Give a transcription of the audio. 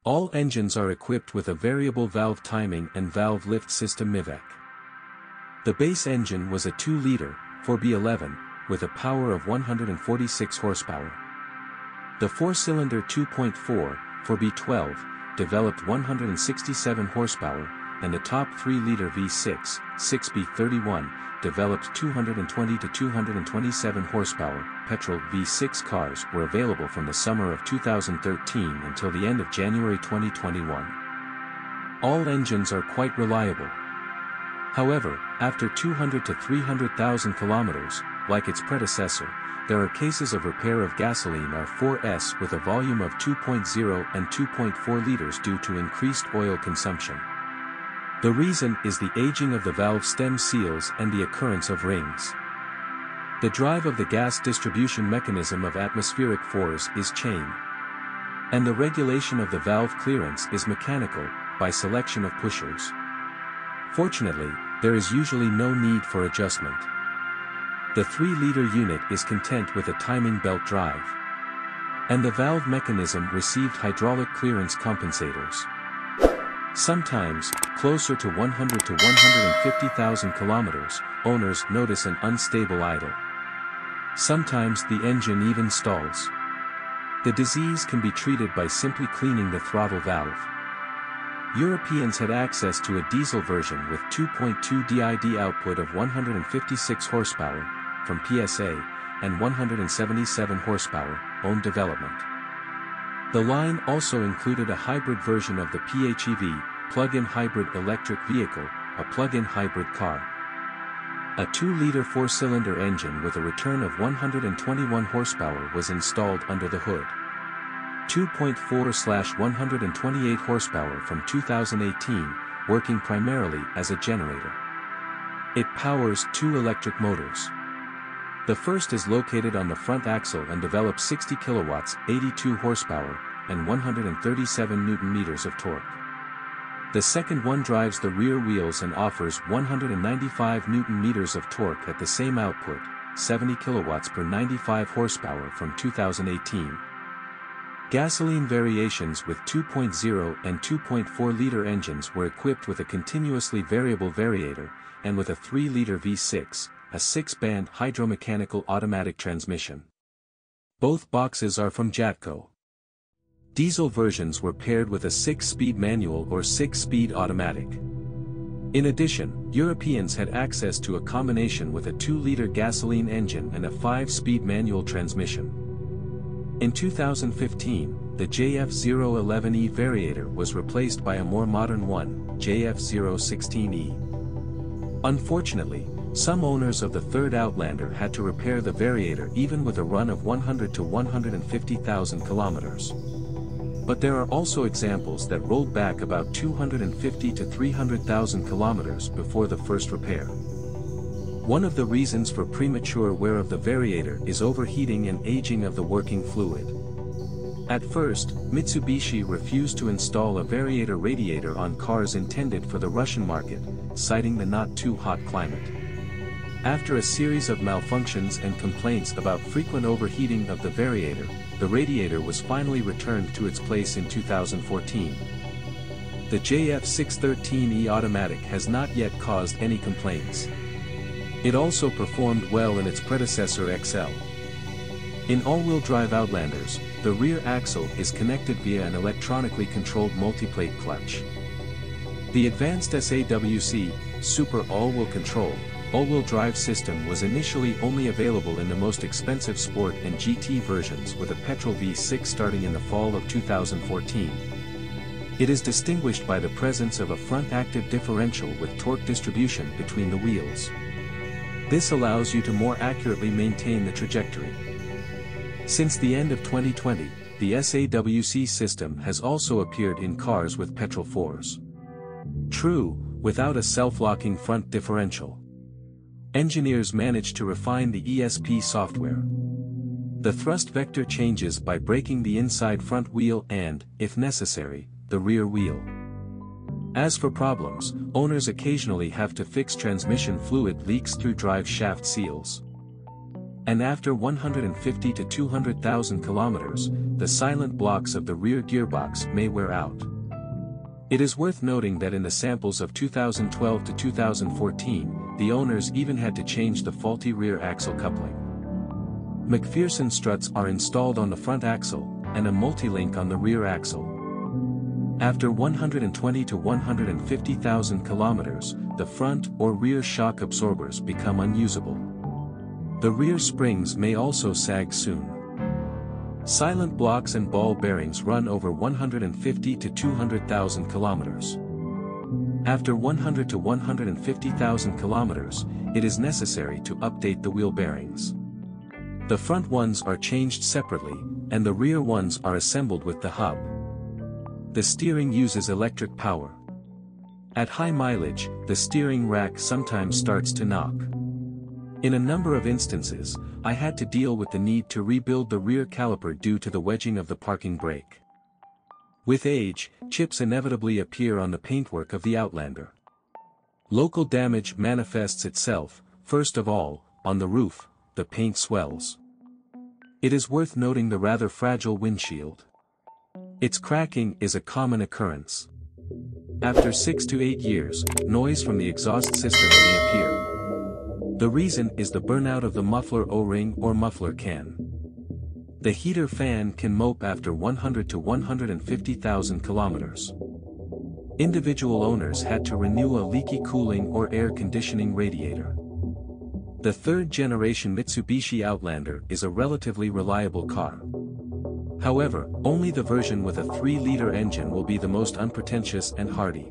All engines are equipped with a variable valve timing and valve lift system MIVEC. The base engine was a 2-liter, 4B11, with a power of 146 horsepower. The 4-cylinder 2.4, 4B12, developed 167 horsepower, and the top 3-liter V6, 6B31, developed 220 to 227 horsepower. Petrol V6 cars were available from the summer of 2013 until the end of January 2021. All engines are quite reliable. However, after 200 to 300,000 kilometers, like its predecessor, there are cases of repair of gasoline R4S with a volume of 2.0 and 2.4 liters due to increased oil consumption. The reason is the aging of the valve stem seals and the occurrence of rings. The drive of the gas distribution mechanism of atmospheric force is chain. And the regulation of the valve clearance is mechanical, by selection of pushers. Fortunately, there is usually no need for adjustment. The 3-liter unit is content with a timing belt drive. And the valve mechanism received hydraulic clearance compensators. Sometimes, closer to 100 to 150,000 kilometers, owners notice an unstable idle. Sometimes the engine even stalls. The disease can be treated by simply cleaning the throttle valve. Europeans had access to a diesel version with 2.2 DID output of 156 horsepower, from PSA, and 177 horsepower, own development. The line also included a hybrid version of the PHEV, plug-in hybrid electric vehicle, a plug-in hybrid car. A 2-liter 4-cylinder engine with a return of 121 horsepower was installed under the hood. 2.4/128 horsepower from 2018, working primarily as a generator. It powers 2 electric motors. The first is located on the front axle and develops 60 kilowatts, 82 horsepower, and 137 newton-meters of torque. The second one drives the rear wheels and offers 195 newton-meters of torque at the same output, 70 kilowatts per 95 horsepower from 2018. Gasoline variations with 2.0 and 2.4-liter engines were equipped with a continuously variable variator, and with a 3-liter V6, a 6-band hydromechanical automatic transmission. Both boxes are from Jatco. Diesel versions were paired with a 6-speed manual or 6-speed automatic. In addition, Europeans had access to a combination with a 2-liter gasoline engine and a 5-speed manual transmission. In 2015, the JF011E variator was replaced by a more modern one, JF016E. Unfortunately, some owners of the third Outlander had to repair the variator even with a run of 100 to 150,000 kilometers. But there are also examples that rolled back about 250 to 300,000 kilometers before the first repair. One of the reasons for premature wear of the variator is overheating and aging of the working fluid. At first, Mitsubishi refused to install a variator radiator on cars intended for the Russian market, citing the not-too-hot climate. After a series of malfunctions and complaints about frequent overheating of the variator, the radiator was finally returned to its place in 2014. The JF613E automatic has not yet caused any complaints. It also performed well in its predecessor XL. In all-wheel drive Outlanders, the rear axle is connected via an electronically controlled multiplate clutch. The advanced SAWC, Super All-Wheel Control, all-wheel drive system was initially only available in the most expensive Sport and GT versions with a petrol V6 starting in the fall of 2014. It is distinguished by the presence of a front active differential with torque distribution between the wheels. This allows you to more accurately maintain the trajectory. Since the end of 2020, the SAWC system has also appeared in cars with petrol 4s. True, without a self-locking front differential. Engineers managed to refine the ESP software. The thrust vector changes by braking the inside front wheel and, if necessary, the rear wheel. As for problems, owners occasionally have to fix transmission fluid leaks through drive shaft seals. And after 150 to 200,000 kilometers, the silent blocks of the rear gearbox may wear out. It is worth noting that in the samples of 2012 to 2014, the owners even had to change the faulty rear axle coupling. McPherson struts are installed on the front axle, and a multi-link on the rear axle. After 120 to 150,000 kilometers, the front or rear shock absorbers become unusable. The rear springs may also sag soon. Silent blocks and ball bearings run over 150 to 200,000 kilometers. After 100 to 150,000 kilometers, it is necessary to update the wheel bearings. The front ones are changed separately, and the rear ones are assembled with the hub. The steering uses electric power. At high mileage, the steering rack sometimes starts to knock. In a number of instances, I had to deal with the need to rebuild the rear caliper due to the wedging of the parking brake. With age, chips inevitably appear on the paintwork of the Outlander. Local damage manifests itself, first of all, on the roof, the paint swells. It is worth noting the rather fragile windshield. Its cracking is a common occurrence. After 6 to 8 years, noise from the exhaust system may appear. The reason is the burnout of the muffler O-ring or muffler can. The heater fan can mope after 100 to 150,000 kilometers. Individual owners had to renew a leaky cooling or air conditioning radiator. The third-generation Mitsubishi Outlander is a relatively reliable car. However, only the version with a 3-liter engine will be the most unpretentious and hardy.